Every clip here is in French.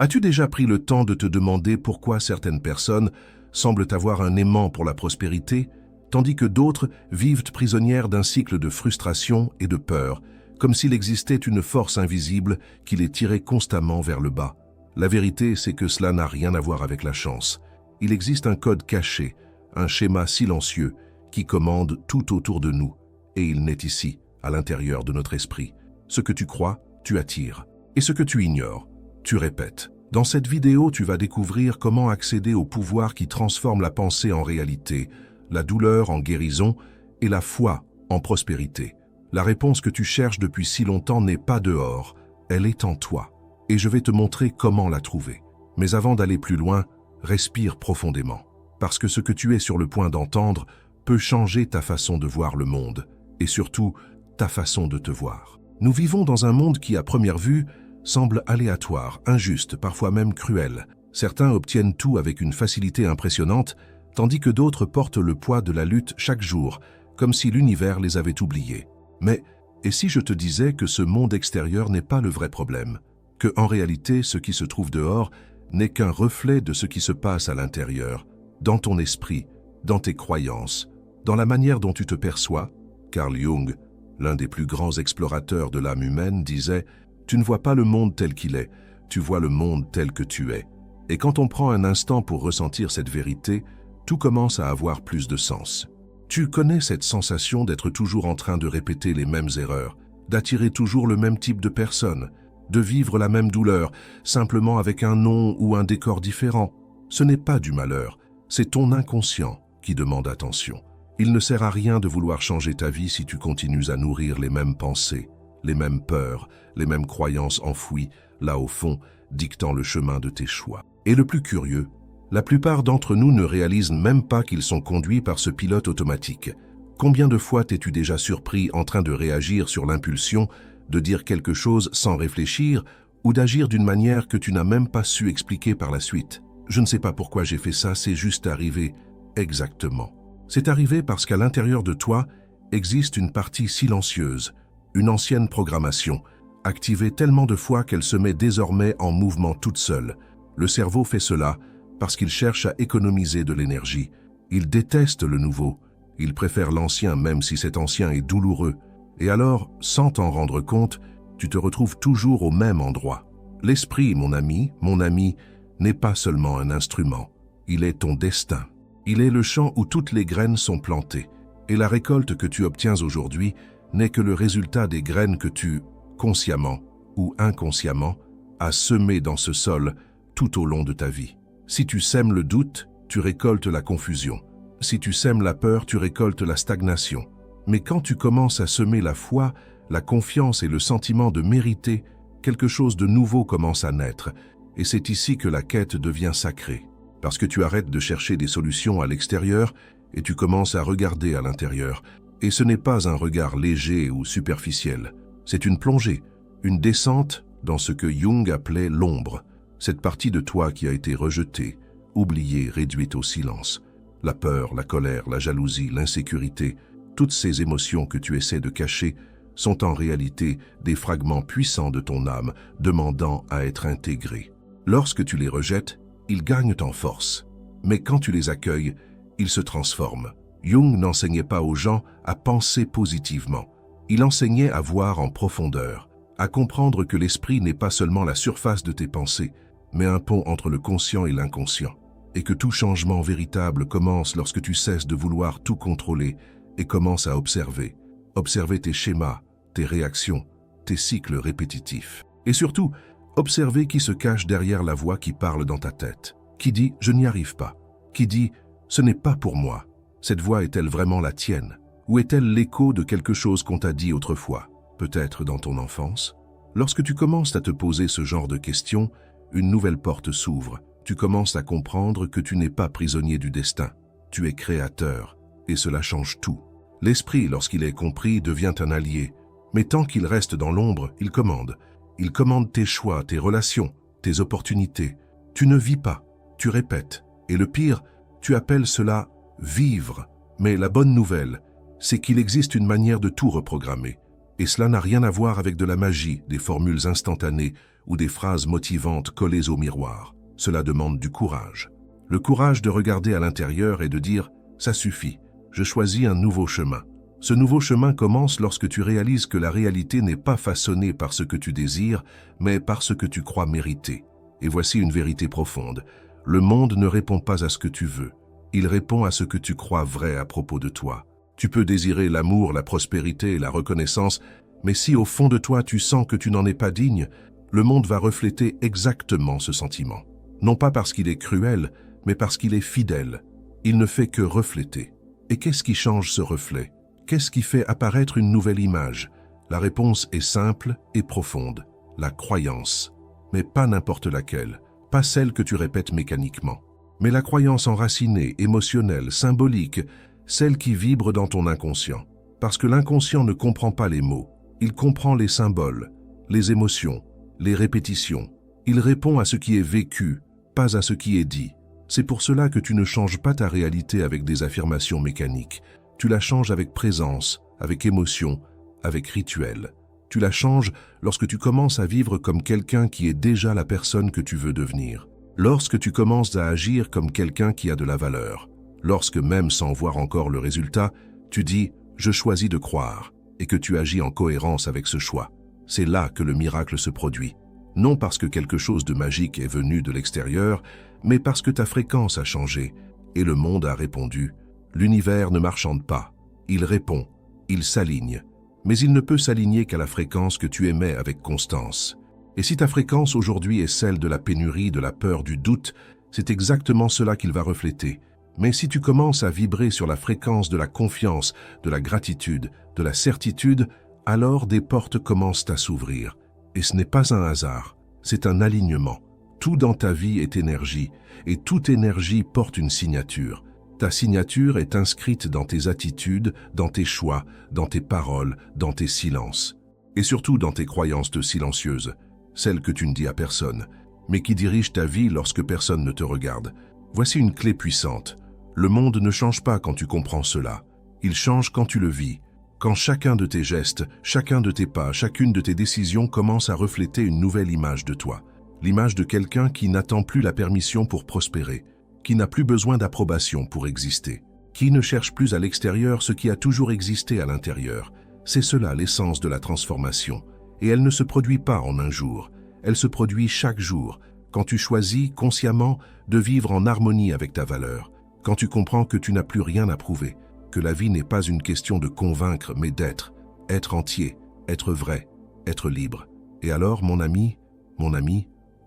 As-tu déjà pris le temps de te demander pourquoi certaines personnes semblent avoir un aimant pour la prospérité, tandis que d'autres vivent prisonnières d'un cycle de frustration et de peur, comme s'il existait une force invisible qui les tirait constamment vers le bas? La vérité, c'est que cela n'a rien à voir avec la chance. Il existe un code caché, un schéma silencieux qui commande tout autour de nous, et il naît ici, à l'intérieur de notre esprit. Ce que tu crois, tu attires, et ce que tu ignores, tu répètes. Dans cette vidéo, tu vas découvrir comment accéder au pouvoir qui transforme la pensée en réalité, la douleur en guérison et la foi en prospérité. La réponse que tu cherches depuis si longtemps n'est pas dehors, elle est en toi. Et je vais te montrer comment la trouver. Mais avant d'aller plus loin, respire profondément. Parce que ce que tu es sur le point d'entendre peut changer ta façon de voir le monde, et surtout ta façon de te voir. Nous vivons dans un monde qui, à première vue, semble aléatoire, injuste, parfois même cruel. Certains obtiennent tout avec une facilité impressionnante, tandis que d'autres portent le poids de la lutte chaque jour, comme si l'univers les avait oubliés. Mais, et si je te disais que ce monde extérieur n'est pas le vrai problème, que en réalité ce qui se trouve dehors n'est qu'un reflet de ce qui se passe à l'intérieur, dans ton esprit, dans tes croyances, dans la manière dont tu te perçois? Carl Jung, l'un des plus grands explorateurs de l'âme humaine, disait « Tu ne vois pas le monde tel qu'il est, tu vois le monde tel que tu es. » Et quand on prend un instant pour ressentir cette vérité, tout commence à avoir plus de sens. Tu connais cette sensation d'être toujours en train de répéter les mêmes erreurs, d'attirer toujours le même type de personnes, de vivre la même douleur, simplement avec un nom ou un décor différent. Ce n'est pas du malheur, c'est ton inconscient qui demande attention. Il ne sert à rien de vouloir changer ta vie si tu continues à nourrir les mêmes pensées, les mêmes peurs, les mêmes croyances enfouies, là au fond, dictant le chemin de tes choix. Et le plus curieux, la plupart d'entre nous ne réalisent même pas qu'ils sont conduits par ce pilote automatique. Combien de fois t'es-tu déjà surpris en train de réagir sur l'impulsion, de dire quelque chose sans réfléchir ou d'agir d'une manière que tu n'as même pas su expliquer par la suite? Je ne sais pas pourquoi j'ai fait ça, c'est juste arrivé. Exactement. C'est arrivé parce qu'à l'intérieur de toi existe une partie silencieuse, une ancienne programmation, activée tellement de fois qu'elle se met désormais en mouvement toute seule. Le cerveau fait cela parce qu'il cherche à économiser de l'énergie. Il déteste le nouveau. Il préfère l'ancien même si cet ancien est douloureux. Et alors, sans t'en rendre compte, tu te retrouves toujours au même endroit. L'esprit, mon ami, n'est pas seulement un instrument. Il est ton destin. Il est le champ où toutes les graines sont plantées. Et la récolte que tu obtiens aujourd'hui n'est que le résultat des graines que tu, consciemment ou inconsciemment, as semées dans ce sol tout au long de ta vie. Si tu sèmes le doute, tu récoltes la confusion. Si tu sèmes la peur, tu récoltes la stagnation. Mais quand tu commences à semer la foi, la confiance et le sentiment de mériter, quelque chose de nouveau commence à naître. Et c'est ici que la quête devient sacrée. Parce que tu arrêtes de chercher des solutions à l'extérieur et tu commences à regarder à l'intérieur. Et ce n'est pas un regard léger ou superficiel. C'est une plongée, une descente dans ce que Jung appelait l'ombre. Cette partie de toi qui a été rejetée, oubliée, réduite au silence. La peur, la colère, la jalousie, l'insécurité, toutes ces émotions que tu essaies de cacher sont en réalité des fragments puissants de ton âme demandant à être intégrés. Lorsque tu les rejettes, ils gagnent en force. Mais quand tu les accueilles, ils se transforment. Jung n'enseignait pas aux gens à penser positivement. Il enseignait à voir en profondeur, à comprendre que l'esprit n'est pas seulement la surface de tes pensées, mais un pont entre le conscient et l'inconscient, et que tout changement véritable commence lorsque tu cesses de vouloir tout contrôler et commences à observer tes schémas, tes réactions, tes cycles répétitifs. Et surtout, observer qui se cache derrière la voix qui parle dans ta tête, qui dit « je n'y arrive pas », qui dit « ce n'est pas pour moi ». Cette voix est-elle vraiment la tienne? Ou est-elle l'écho de quelque chose qu'on t'a dit autrefois, peut-être dans ton enfance? Lorsque tu commences à te poser ce genre de questions, une nouvelle porte s'ouvre. Tu commences à comprendre que tu n'es pas prisonnier du destin. Tu es créateur, et cela change tout. L'esprit, lorsqu'il est compris, devient un allié. Mais tant qu'il reste dans l'ombre, il commande. Il commande tes choix, tes relations, tes opportunités. Tu ne vis pas, tu répètes. Et le pire, tu appelles cela vivre. Mais la bonne nouvelle, c'est qu'il existe une manière de tout reprogrammer. Et cela n'a rien à voir avec de la magie, des formules instantanées ou des phrases motivantes collées au miroir. Cela demande du courage. Le courage de regarder à l'intérieur et de dire « ça suffit, je choisis un nouveau chemin ». Ce nouveau chemin commence lorsque tu réalises que la réalité n'est pas façonnée par ce que tu désires, mais par ce que tu crois mériter. Et voici une vérité profonde. Le monde ne répond pas à ce que tu veux. Il répond à ce que tu crois vrai à propos de toi. Tu peux désirer l'amour, la prospérité et la reconnaissance, mais si au fond de toi tu sens que tu n'en es pas digne, le monde va refléter exactement ce sentiment. Non pas parce qu'il est cruel, mais parce qu'il est fidèle. Il ne fait que refléter. Et qu'est-ce qui change ce reflet ? Qu'est-ce qui fait apparaître une nouvelle image? La réponse est simple et profonde. La croyance. Mais pas n'importe laquelle. Pas celle que tu répètes mécaniquement. Mais la croyance enracinée, émotionnelle, symbolique, celle qui vibre dans ton inconscient. Parce que l'inconscient ne comprend pas les mots. Il comprend les symboles, les émotions, les répétitions. Il répond à ce qui est vécu, pas à ce qui est dit. C'est pour cela que tu ne changes pas ta réalité avec des affirmations mécaniques. Tu la changes avec présence, avec émotion, avec rituel. Tu la changes lorsque tu commences à vivre comme quelqu'un qui est déjà la personne que tu veux devenir. Lorsque tu commences à agir comme quelqu'un qui a de la valeur. Lorsque, même sans voir encore le résultat, tu dis « je choisis de croire » et que tu agis en cohérence avec ce choix. C'est là que le miracle se produit. Non parce que quelque chose de magique est venu de l'extérieur, mais parce que ta fréquence a changé et le monde a répondu. L'univers ne marchande pas, il répond, il s'aligne. Mais il ne peut s'aligner qu'à la fréquence que tu émets avec constance. Et si ta fréquence aujourd'hui est celle de la pénurie, de la peur, du doute, c'est exactement cela qu'il va refléter. Mais si tu commences à vibrer sur la fréquence de la confiance, de la gratitude, de la certitude, alors des portes commencent à s'ouvrir. Et ce n'est pas un hasard, c'est un alignement. Tout dans ta vie est énergie, et toute énergie porte une signature. Ta signature est inscrite dans tes attitudes, dans tes choix, dans tes paroles, dans tes silences. Et surtout dans tes croyances silencieuses, celles que tu ne dis à personne, mais qui dirigent ta vie lorsque personne ne te regarde. Voici une clé puissante. Le monde ne change pas quand tu comprends cela. Il change quand tu le vis. Quand chacun de tes gestes, chacun de tes pas, chacune de tes décisions commence à refléter une nouvelle image de toi. L'image de quelqu'un qui n'attend plus la permission pour prospérer, qui n'a plus besoin d'approbation pour exister, qui ne cherche plus à l'extérieur ce qui a toujours existé à l'intérieur. C'est cela l'essence de la transformation. Et elle ne se produit pas en un jour, elle se produit chaque jour, quand tu choisis consciemment de vivre en harmonie avec ta valeur, quand tu comprends que tu n'as plus rien à prouver, que la vie n'est pas une question de convaincre mais d'être, être entier, être vrai, être libre. Et alors, mon ami,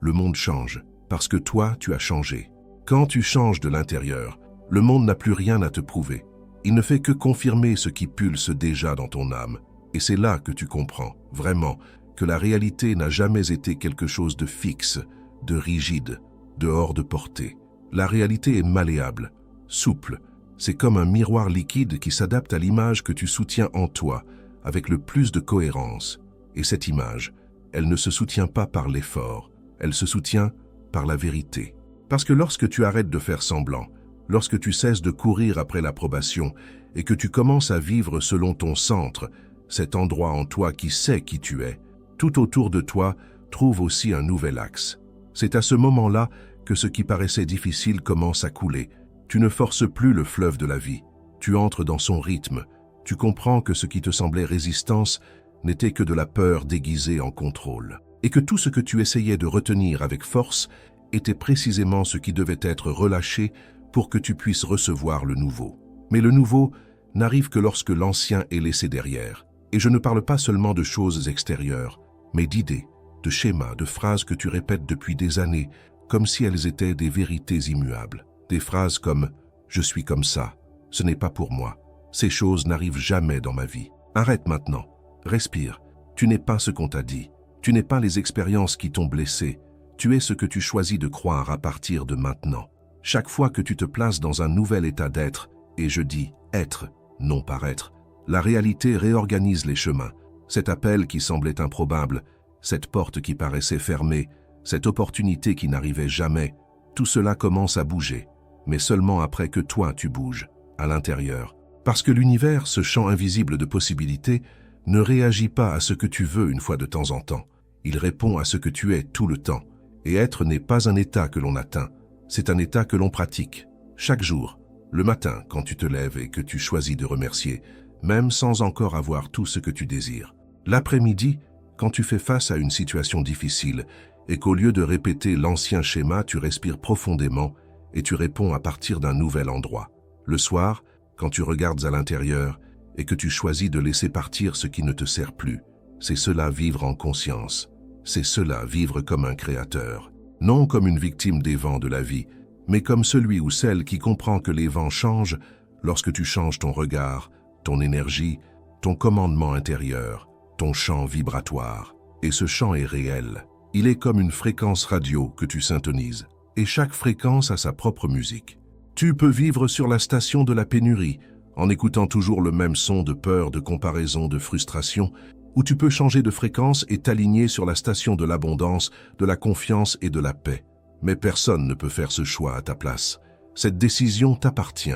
le monde change, parce que toi, tu as changé. Quand tu changes de l'intérieur, le monde n'a plus rien à te prouver. Il ne fait que confirmer ce qui pulse déjà dans ton âme. Et c'est là que tu comprends, vraiment, que la réalité n'a jamais été quelque chose de fixe, de rigide, de hors de portée. La réalité est malléable, souple. C'est comme un miroir liquide qui s'adapte à l'image que tu soutiens en toi, avec le plus de cohérence. Et cette image, elle ne se soutient pas par l'effort, elle se soutient par la vérité. Parce que lorsque tu arrêtes de faire semblant, lorsque tu cesses de courir après l'approbation et que tu commences à vivre selon ton centre, cet endroit en toi qui sait qui tu es, tout autour de toi trouve aussi un nouvel axe. C'est à ce moment-là que ce qui paraissait difficile commence à couler. Tu ne forces plus le fleuve de la vie, tu entres dans son rythme, tu comprends que ce qui te semblait résistance n'était que de la peur déguisée en contrôle, et que tout ce que tu essayais de retenir avec force était précisément ce qui devait être relâché pour que tu puisses recevoir le nouveau. Mais le nouveau n'arrive que lorsque l'ancien est laissé derrière. Et je ne parle pas seulement de choses extérieures, mais d'idées, de schémas, de phrases que tu répètes depuis des années, comme si elles étaient des vérités immuables. Des phrases comme « je suis comme ça, ce n'est pas pour moi, ces choses n'arrivent jamais dans ma vie. Arrête maintenant, respire, tu n'es pas ce qu'on t'a dit, tu n'es pas les expériences qui t'ont blessé, tu es ce que tu choisis de croire à partir de maintenant. Chaque fois que tu te places dans un nouvel état d'être, et je dis être, non paraître, la réalité réorganise les chemins. Cet appel qui semblait improbable, cette porte qui paraissait fermée, cette opportunité qui n'arrivait jamais, tout cela commence à bouger, mais seulement après que toi tu bouges, à l'intérieur. Parce que l'univers, ce champ invisible de possibilités, ne réagit pas à ce que tu veux une fois de temps en temps. Il répond à ce que tu es tout le temps. Et être n'est pas un état que l'on atteint, c'est un état que l'on pratique. Chaque jour, le matin, quand tu te lèves et que tu choisis de remercier, même sans encore avoir tout ce que tu désires. L'après-midi, quand tu fais face à une situation difficile et qu'au lieu de répéter l'ancien schéma, tu respires profondément et tu réponds à partir d'un nouvel endroit. Le soir, quand tu regardes à l'intérieur et que tu choisis de laisser partir ce qui ne te sert plus, c'est cela vivre en conscience. C'est cela vivre comme un créateur. Non comme une victime des vents de la vie, mais comme celui ou celle qui comprend que les vents changent lorsque tu changes ton regard, ton énergie, ton commandement intérieur, ton champ vibratoire. Et ce champ est réel. Il est comme une fréquence radio que tu syntonises. Et chaque fréquence a sa propre musique. Tu peux vivre sur la station de la pénurie, en écoutant toujours le même son de peur, de comparaison, de frustration, ou tu peux changer de fréquence et t'aligner sur la station de l'abondance, de la confiance et de la paix. Mais personne ne peut faire ce choix à ta place. Cette décision t'appartient.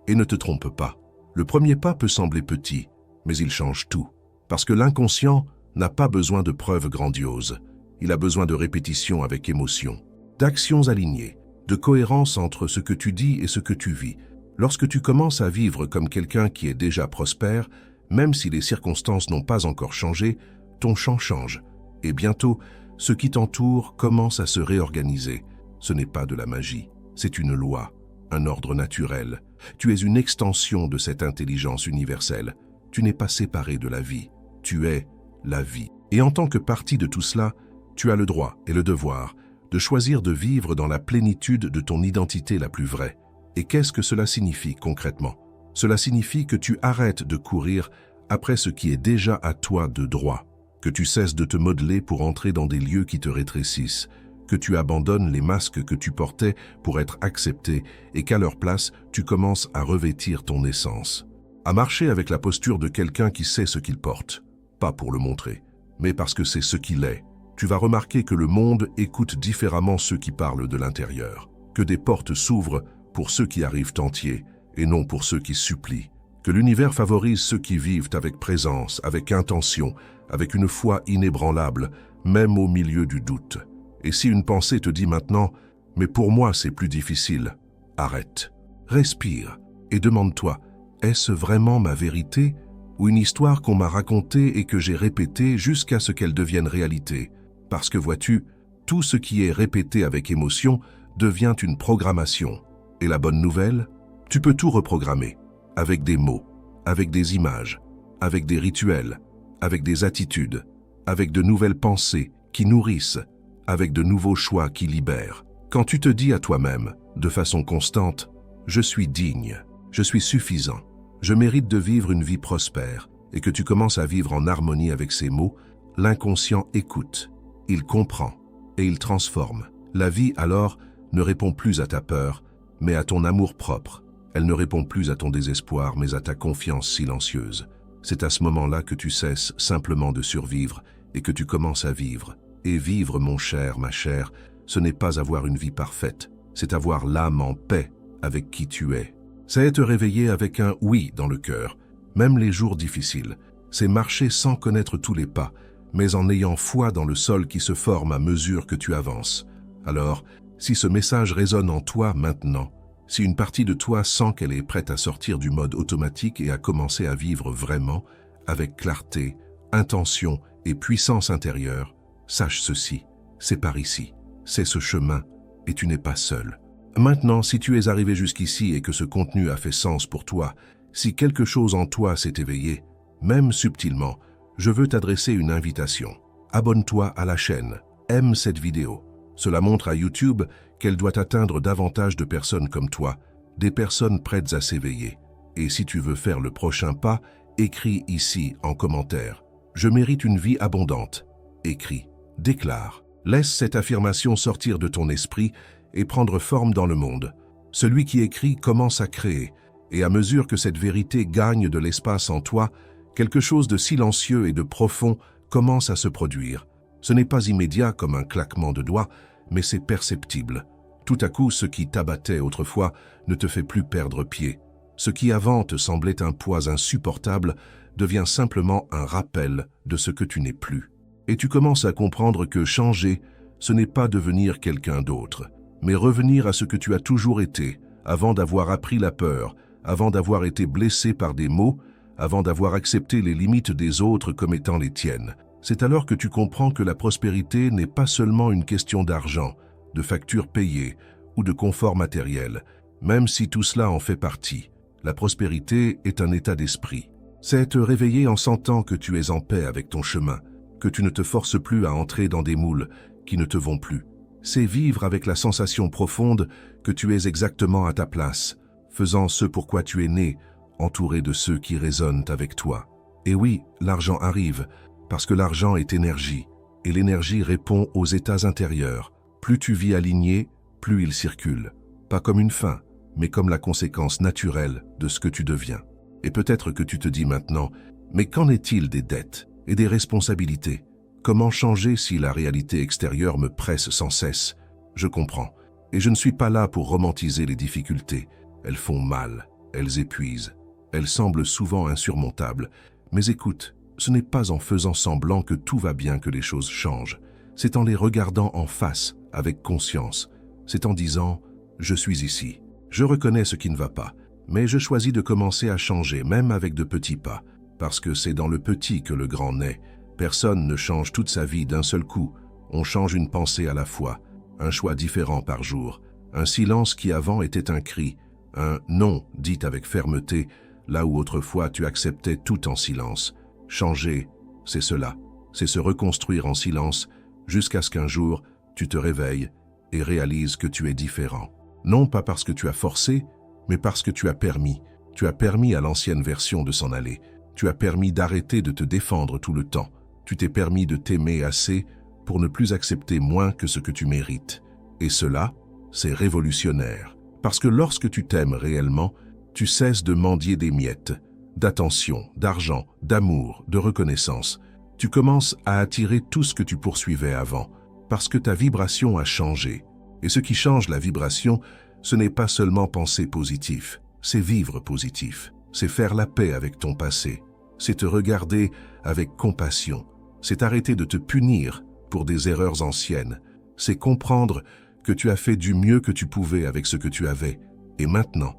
Et ne te trompe pas. Le premier pas peut sembler petit, mais il change tout. Parce que l'inconscient n'a pas besoin de preuves grandioses. Il a besoin de répétition avec émotion, d'actions alignées, de cohérence entre ce que tu dis et ce que tu vis. Lorsque tu commences à vivre comme quelqu'un qui est déjà prospère, même si les circonstances n'ont pas encore changé, ton champ change. Et bientôt, ce qui t'entoure commence à se réorganiser. Ce n'est pas de la magie, c'est une loi, un ordre naturel. Tu es une extension de cette intelligence universelle. Tu n'es pas séparé de la vie, tu es la vie. Et en tant que partie de tout cela, tu as le droit et le devoir de choisir de vivre dans la plénitude de ton identité la plus vraie. Et qu'est-ce que cela signifie concrètement? Cela signifie que tu arrêtes de courir après ce qui est déjà à toi de droit, que tu cesses de te modeler pour entrer dans des lieux qui te rétrécissent, que tu abandonnes les masques que tu portais pour être accepté et qu'à leur place, tu commences à revêtir ton essence, à marcher avec la posture de quelqu'un qui sait ce qu'il porte, pas pour le montrer, mais parce que c'est ce qu'il est. Tu vas remarquer que le monde écoute différemment ceux qui parlent de l'intérieur, que des portes s'ouvrent pour ceux qui arrivent entiers, et non pour ceux qui supplient, que l'univers favorise ceux qui vivent avec présence, avec intention, avec une foi inébranlable, même au milieu du doute. Et si une pensée te dit maintenant « mais pour moi c'est plus difficile », arrête, respire et demande-toi « est-ce vraiment ma vérité ou une histoire qu'on m'a racontée et que j'ai répétée jusqu'à ce qu'elle devienne réalité ?» Parce que vois-tu, tout ce qui est répété avec émotion devient une programmation. Et la bonne nouvelle, tu peux tout reprogrammer, avec des mots, avec des images, avec des rituels, avec des attitudes, avec de nouvelles pensées qui nourrissent, avec de nouveaux choix qui libèrent. Quand tu te dis à toi-même, de façon constante, « Je suis digne, je suis suffisant, je mérite de vivre une vie prospère » et que tu commences à vivre en harmonie avec ces mots, l'inconscient écoute, il comprend et il transforme. La vie alors ne répond plus à ta peur, mais à ton amour-propre. Elle ne répond plus à ton désespoir, mais à ta confiance silencieuse. C'est à ce moment-là que tu cesses simplement de survivre et que tu commences à vivre. Et vivre, mon cher, ma chère, ce n'est pas avoir une vie parfaite, c'est avoir l'âme en paix avec qui tu es. C'est te réveiller avec un oui dans le cœur, même les jours difficiles. C'est marcher sans connaître tous les pas, mais en ayant foi dans le sol qui se forme à mesure que tu avances. Alors, si ce message résonne en toi maintenant, si une partie de toi sent qu'elle est prête à sortir du mode automatique et à commencer à vivre vraiment, avec clarté, intention et puissance intérieure, sache ceci, c'est par ici, c'est ce chemin, et tu n'es pas seul. Maintenant, si tu es arrivé jusqu'ici et que ce contenu a fait sens pour toi, si quelque chose en toi s'est éveillé, même subtilement, je veux t'adresser une invitation. Abonne-toi à la chaîne, aime cette vidéo. Cela montre à YouTube qu'elle doit atteindre davantage de personnes comme toi, des personnes prêtes à s'éveiller. Et si tu veux faire le prochain pas, écris ici en commentaire. Je mérite une vie abondante. Écris, déclare. Laisse cette affirmation sortir de ton esprit et prendre forme dans le monde. Celui qui écrit commence à créer, et à mesure que cette vérité gagne de l'espace en toi, quelque chose de silencieux et de profond commence à se produire. Ce n'est pas immédiat comme un claquement de doigts, mais c'est perceptible. Tout à coup, ce qui t'abattait autrefois ne te fait plus perdre pied. Ce qui avant te semblait un poids insupportable, devient simplement un rappel de ce que tu n'es plus. Et tu commences à comprendre que changer, ce n'est pas devenir quelqu'un d'autre, mais revenir à ce que tu as toujours été, avant d'avoir appris la peur, avant d'avoir été blessé par des mots, avant d'avoir accepté les limites des autres comme étant les tiennes. C'est alors que tu comprends que la prospérité n'est pas seulement une question d'argent, de factures payées ou de confort matériel, même si tout cela en fait partie. La prospérité est un état d'esprit. C'est te réveiller en sentant que tu es en paix avec ton chemin, que tu ne te forces plus à entrer dans des moules qui ne te vont plus. C'est vivre avec la sensation profonde que tu es exactement à ta place, faisant ce pourquoi tu es né, entouré de ceux qui résonnent avec toi. Et oui, l'argent arrive, parce que l'argent est énergie, et l'énergie répond aux états intérieurs. Plus tu vis aligné, plus il circule. Pas comme une fin, mais comme la conséquence naturelle de ce que tu deviens. Et peut-être que tu te dis maintenant, mais qu'en est-il des dettes et des responsabilités? Comment changer si la réalité extérieure me presse sans cesse? Je comprends, et je ne suis pas là pour romantiser les difficultés. Elles font mal, elles épuisent, elles semblent souvent insurmontables. Mais écoute, ce n'est pas en faisant semblant que tout va bien que les choses changent. C'est en les regardant en face, avec conscience. C'est en disant « Je suis ici, je reconnais ce qui ne va pas, mais je choisis de commencer à changer, même avec de petits pas, parce que c'est dans le petit que le grand naît. Personne ne change toute sa vie d'un seul coup. On change une pensée à la fois, un choix différent par jour, un silence qui avant était un cri, un non dit avec fermeté, là où autrefois tu acceptais tout en silence. Changer, c'est cela, c'est se reconstruire en silence jusqu'à ce qu'un jour tu te réveilles et réalises que tu es différent. Non pas parce que tu as forcé, mais parce que tu as permis. Tu as permis à l'ancienne version de s'en aller. Tu as permis d'arrêter de te défendre tout le temps. Tu t'es permis de t'aimer assez pour ne plus accepter moins que ce que tu mérites. Et cela, c'est révolutionnaire. Parce que lorsque tu t'aimes réellement, tu cesses de mendier des miettes, d'attention, d'argent, d'amour, de reconnaissance. Tu commences à attirer tout ce que tu poursuivais avant, parce que ta vibration a changé. Et ce qui change la vibration, ce n'est pas seulement penser positif, c'est vivre positif. C'est faire la paix avec ton passé. C'est te regarder avec compassion. C'est arrêter de te punir pour des erreurs anciennes. C'est comprendre que tu as fait du mieux que tu pouvais avec ce que tu avais. Et maintenant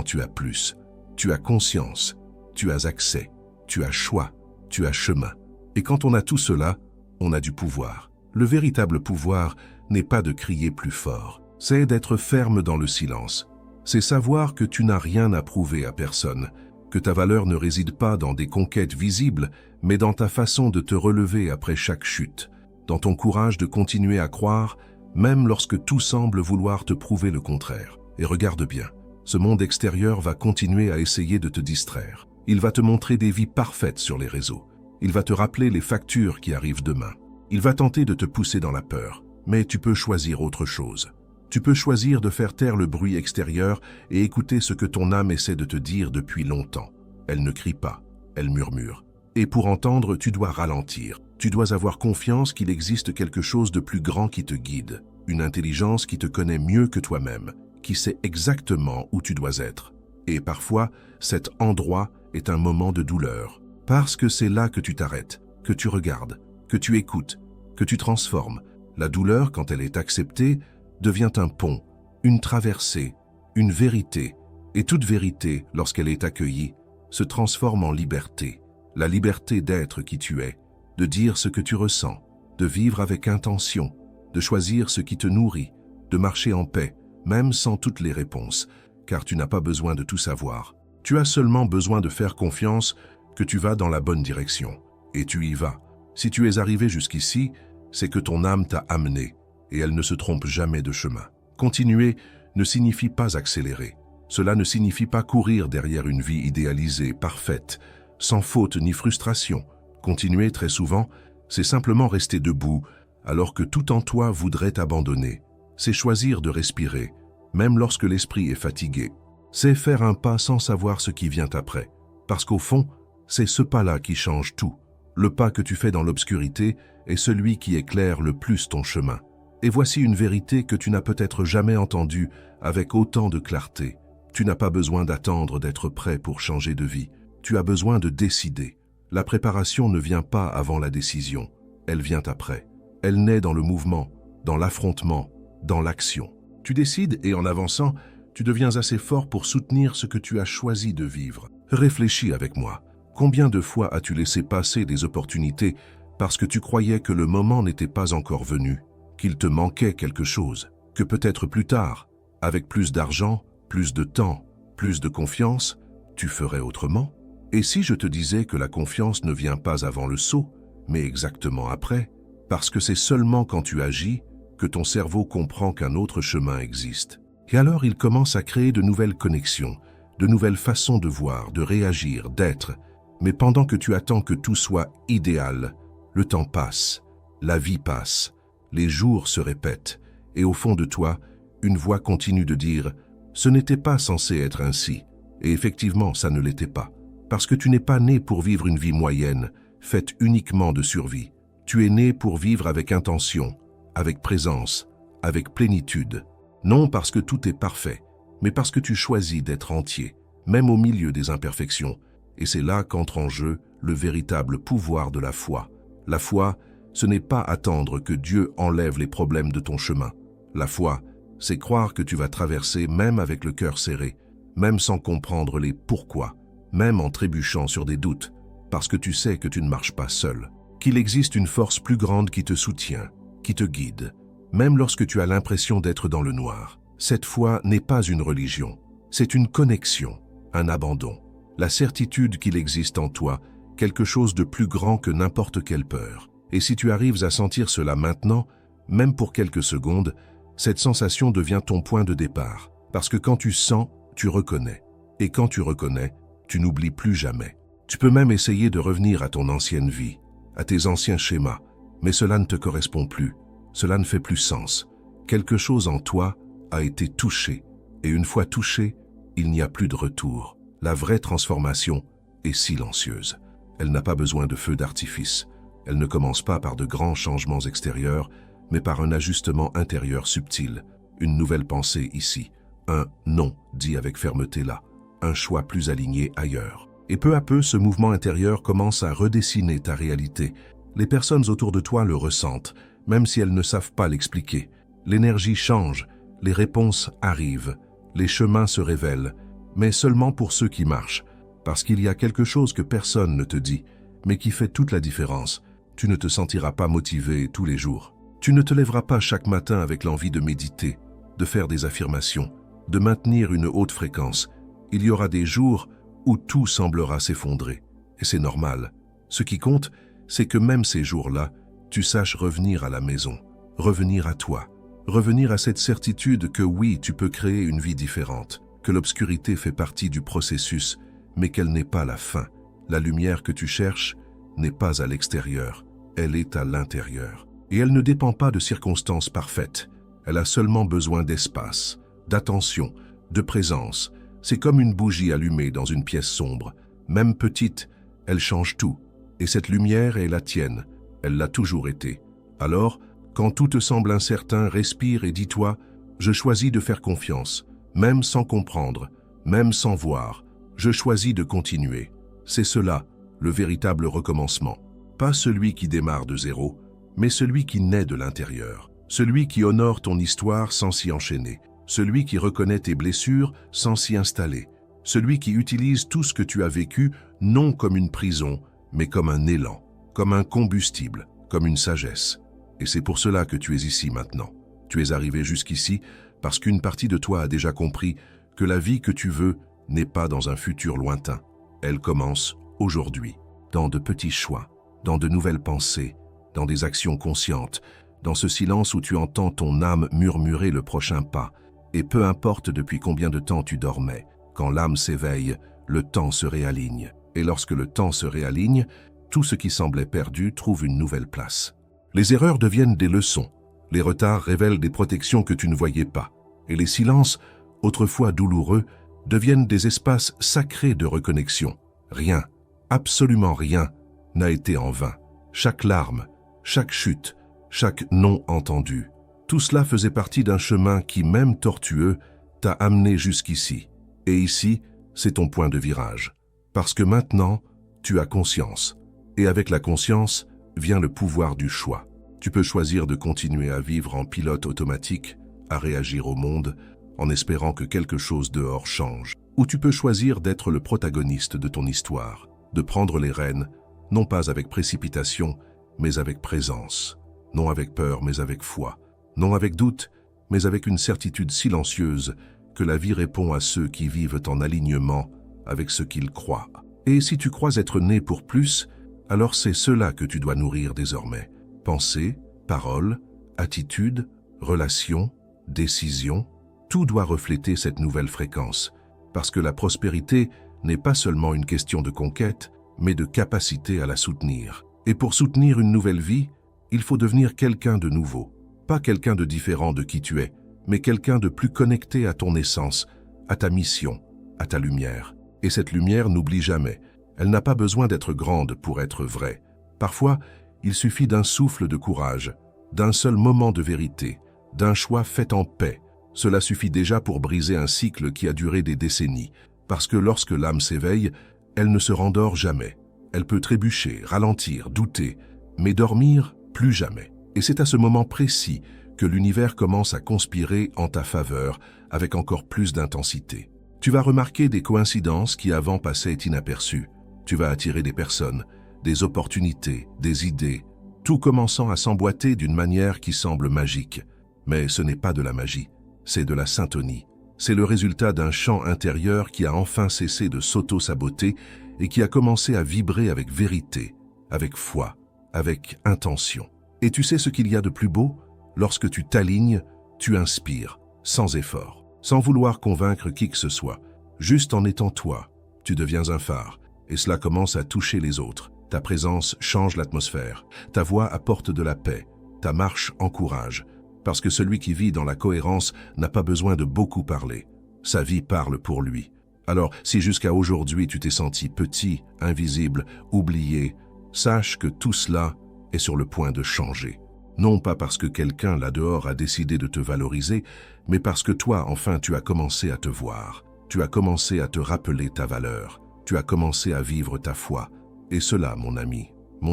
tu as plus. Tu as conscience, tu as accès, tu as choix, tu as chemin. Et quand on a tout cela, on a du pouvoir. Le véritable pouvoir n'est pas de crier plus fort, c'est d'être ferme dans le silence. C'est savoir que tu n'as rien à prouver à personne, que ta valeur ne réside pas dans des conquêtes visibles, mais dans ta façon de te relever après chaque chute, dans ton courage de continuer à croire, même lorsque tout semble vouloir te prouver le contraire. Et regarde bien, ce monde extérieur va continuer à essayer de te distraire. Il va te montrer des vies parfaites sur les réseaux. Il va te rappeler les factures qui arrivent demain. Il va tenter de te pousser dans la peur, mais tu peux choisir autre chose. Tu peux choisir de faire taire le bruit extérieur et écouter ce que ton âme essaie de te dire depuis longtemps. Elle ne crie pas, elle murmure. Et pour entendre, tu dois ralentir. Tu dois avoir confiance qu'il existe quelque chose de plus grand qui te guide, une intelligence qui te connaît mieux que toi-même, qui sait exactement où tu dois être. Et parfois, cet endroit est un moment de douleur, parce que c'est là que tu t'arrêtes, que tu regardes, que tu écoutes, que tu transformes. La douleur, quand elle est acceptée, devient un pont, une traversée, une vérité. Et toute vérité, lorsqu'elle est accueillie, se transforme en liberté. La liberté d'être qui tu es, de dire ce que tu ressens, de vivre avec intention, de choisir ce qui te nourrit, de marcher en paix, même sans toutes les réponses, car tu n'as pas besoin de tout savoir. Tu as seulement besoin de faire confiance que tu vas dans la bonne direction. Et tu y vas. Si tu es arrivé jusqu'ici, c'est que ton âme t'a amené, et elle ne se trompe jamais de chemin. Continuer ne signifie pas accélérer. Cela ne signifie pas courir derrière une vie idéalisée, parfaite, sans faute ni frustration. Continuer, très souvent, c'est simplement rester debout, alors que tout en toi voudrait t'abandonner. C'est choisir de respirer, même lorsque l'esprit est fatigué. C'est faire un pas sans savoir ce qui vient après. Parce qu'au fond, c'est ce pas-là qui change tout. Le pas que tu fais dans l'obscurité est celui qui éclaire le plus ton chemin. Et voici une vérité que tu n'as peut-être jamais entendue avec autant de clarté. Tu n'as pas besoin d'attendre d'être prêt pour changer de vie. tu as besoin de décider. La préparation ne vient pas avant la décision, elle vient après. Elle naît dans le mouvement, dans l'affrontement, dans l'action. Tu décides et en avançant, tu deviens assez fort pour soutenir ce que tu as choisi de vivre. Réfléchis avec moi. Combien de fois as-tu laissé passer des opportunités parce que tu croyais que le moment n'était pas encore venu, qu'il te manquait quelque chose, que peut-être plus tard, avec plus d'argent, plus de temps, plus de confiance, tu ferais autrement? Et si je te disais que la confiance ne vient pas avant le saut, mais exactement après, parce que c'est seulement quand tu agis que ton cerveau comprend qu'un autre chemin existe. Et alors il commence à créer de nouvelles connexions, de nouvelles façons de voir, de réagir, d'être. Mais pendant que tu attends que tout soit idéal, le temps passe, la vie passe, les jours se répètent, et au fond de toi, une voix continue de dire « ce n'était pas censé être ainsi ». Et effectivement, ça ne l'était pas. Parce que tu n'es pas né pour vivre une vie moyenne, faite uniquement de survie. Tu es né pour vivre avec intention, avec présence, avec plénitude. Non parce que tout est parfait, mais parce que tu choisis d'être entier, même au milieu des imperfections. Et c'est là qu'entre en jeu le véritable pouvoir de la foi. La foi, ce n'est pas attendre que Dieu enlève les problèmes de ton chemin. La foi, c'est croire que tu vas traverser même avec le cœur serré, même sans comprendre les pourquoi, même en trébuchant sur des doutes, parce que tu sais que tu ne marches pas seul, qu'il existe une force plus grande qui te soutient, qui te guide, même lorsque tu as l'impression d'être dans le noir. Cette foi n'est pas une religion, c'est une connexion, un abandon, la certitude qu'il existe en toi quelque chose de plus grand que n'importe quelle peur. Et si tu arrives à sentir cela maintenant, même pour quelques secondes, cette sensation devient ton point de départ, parce que quand tu sens, tu reconnais, et quand tu reconnais, tu n'oublies plus jamais. Tu peux même essayer de revenir à ton ancienne vie, à tes anciens schémas, mais cela ne te correspond plus, cela ne fait plus sens. Quelque chose en toi a été touché, et une fois touché, il n'y a plus de retour. La vraie transformation est silencieuse. Elle n'a pas besoin de feu d'artifice. Elle ne commence pas par de grands changements extérieurs, mais par un ajustement intérieur subtil, une nouvelle pensée ici, un non dit avec fermeté là, un choix plus aligné ailleurs. Et peu à peu, ce mouvement intérieur commence à redessiner ta réalité. Les personnes autour de toi le ressentent, même si elles ne savent pas l'expliquer. L'énergie change, les réponses arrivent, les chemins se révèlent, mais seulement pour ceux qui marchent, parce qu'il y a quelque chose que personne ne te dit, mais qui fait toute la différence. Tu ne te sentiras pas motivé tous les jours. Tu ne te lèveras pas chaque matin avec l'envie de méditer, de faire des affirmations, de maintenir une haute fréquence. Il y aura des jours où tout semblera s'effondrer, et c'est normal. Ce qui compte, c'est que même ces jours-là, tu saches revenir à la maison, revenir à toi, revenir à cette certitude que oui, tu peux créer une vie différente, que l'obscurité fait partie du processus, mais qu'elle n'est pas la fin. La lumière que tu cherches n'est pas à l'extérieur, elle est à l'intérieur. Et elle ne dépend pas de circonstances parfaites, elle a seulement besoin d'espace, d'attention, de présence. C'est comme une bougie allumée dans une pièce sombre. Même petite, elle change tout. Et cette lumière est la tienne, elle l'a toujours été. Alors, quand tout te semble incertain, respire et dis-toi « Je choisis de faire confiance, même sans comprendre, même sans voir. Je choisis de continuer. » C'est cela, le véritable recommencement. Pas celui qui démarre de zéro, mais celui qui naît de l'intérieur. Celui qui honore ton histoire sans s'y enchaîner. Celui qui reconnaît tes blessures sans s'y installer. Celui qui utilise tout ce que tu as vécu non comme une prison, mais comme un élan, comme un combustible, comme une sagesse. Et c'est pour cela que tu es ici maintenant. Tu es arrivé jusqu'ici parce qu'une partie de toi a déjà compris que la vie que tu veux n'est pas dans un futur lointain. Elle commence aujourd'hui, dans de petits choix, dans de nouvelles pensées, dans des actions conscientes, dans ce silence où tu entends ton âme murmurer le prochain pas. Et peu importe depuis combien de temps tu dormais, quand l'âme s'éveille, le temps se réaligne. Et lorsque le temps se réaligne, tout ce qui semblait perdu trouve une nouvelle place. Les erreurs deviennent des leçons. Les retards révèlent des protections que tu ne voyais pas. Et les silences, autrefois douloureux, deviennent des espaces sacrés de reconnexion. Rien, absolument rien, n'a été en vain. Chaque larme, chaque chute, chaque non entendu, tout cela faisait partie d'un chemin qui, même tortueux, t'a amené jusqu'ici. Et ici, c'est ton point de virage. Parce que maintenant, tu as conscience. Et avec la conscience vient le pouvoir du choix. Tu peux choisir de continuer à vivre en pilote automatique, à réagir au monde, en espérant que quelque chose dehors change. Ou tu peux choisir d'être le protagoniste de ton histoire, de prendre les rênes, non pas avec précipitation, mais avec présence. Non avec peur, mais avec foi. Non avec doute, mais avec une certitude silencieuse que la vie répond à ceux qui vivent en alignement avec ce qu'ils croient. Et si tu crois être né pour plus, alors c'est cela que tu dois nourrir désormais. Pensée, parole, attitude, relation, décision, tout doit refléter cette nouvelle fréquence. Parce que la prospérité n'est pas seulement une question de conquête, mais de capacité à la soutenir. Et pour soutenir une nouvelle vie, il faut devenir quelqu'un de nouveau. Pas quelqu'un de différent de qui tu es, mais quelqu'un de plus connecté à ton essence, à ta mission, à ta lumière. Et cette lumière n'oublie jamais. Elle n'a pas besoin d'être grande pour être vraie. Parfois, il suffit d'un souffle de courage, d'un seul moment de vérité, d'un choix fait en paix. Cela suffit déjà pour briser un cycle qui a duré des décennies. Parce que lorsque l'âme s'éveille, elle ne se rendort jamais. Elle peut trébucher, ralentir, douter, mais dormir, plus jamais. Et c'est à ce moment précis que l'univers commence à conspirer en ta faveur avec encore plus d'intensité. Tu vas remarquer des coïncidences qui avant passaient inaperçues. Tu vas attirer des personnes, des opportunités, des idées, tout commençant à s'emboîter d'une manière qui semble magique. Mais ce n'est pas de la magie, c'est de la syntonie. C'est le résultat d'un chant intérieur qui a enfin cessé de s'auto-saboter et qui a commencé à vibrer avec vérité, avec foi, avec intention. Et tu sais ce qu'il y a de plus beau? Lorsque tu t'alignes, tu inspires, sans effort, sans vouloir convaincre qui que ce soit. Juste en étant toi, tu deviens un phare, et cela commence à toucher les autres. Ta présence change l'atmosphère, ta voix apporte de la paix, ta marche encourage. Parce que celui qui vit dans la cohérence n'a pas besoin de beaucoup parler. Sa vie parle pour lui. Alors, si jusqu'à aujourd'hui tu t'es senti petit, invisible, oublié, sache que tout cela est sur le point de changer. Non pas parce que quelqu'un là-dehors a décidé de te valoriser, mais parce que toi, enfin, tu as commencé à te voir. Tu as commencé à te rappeler ta valeur. Tu as commencé à vivre ta foi. Et cela, mon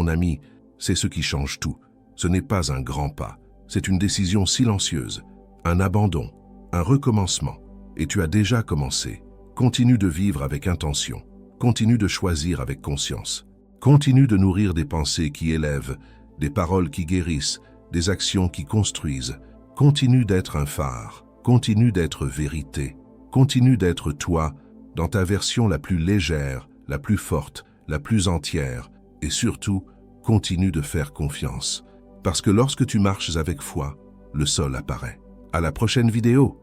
ami, c'est ce qui change tout. Ce n'est pas un grand pas. C'est une décision silencieuse, un abandon, un recommencement. Et tu as déjà commencé. Continue de vivre avec intention. Continue de choisir avec conscience. Continue de nourrir des pensées qui élèvent, des paroles qui guérissent, des actions qui construisent. Continue d'être un phare. Continue d'être vérité. Continue d'être toi, dans ta version la plus légère, la plus forte, la plus entière. Et surtout, continue de faire confiance. Parce que lorsque tu marches avec foi, le sol apparaît. À la prochaine vidéo!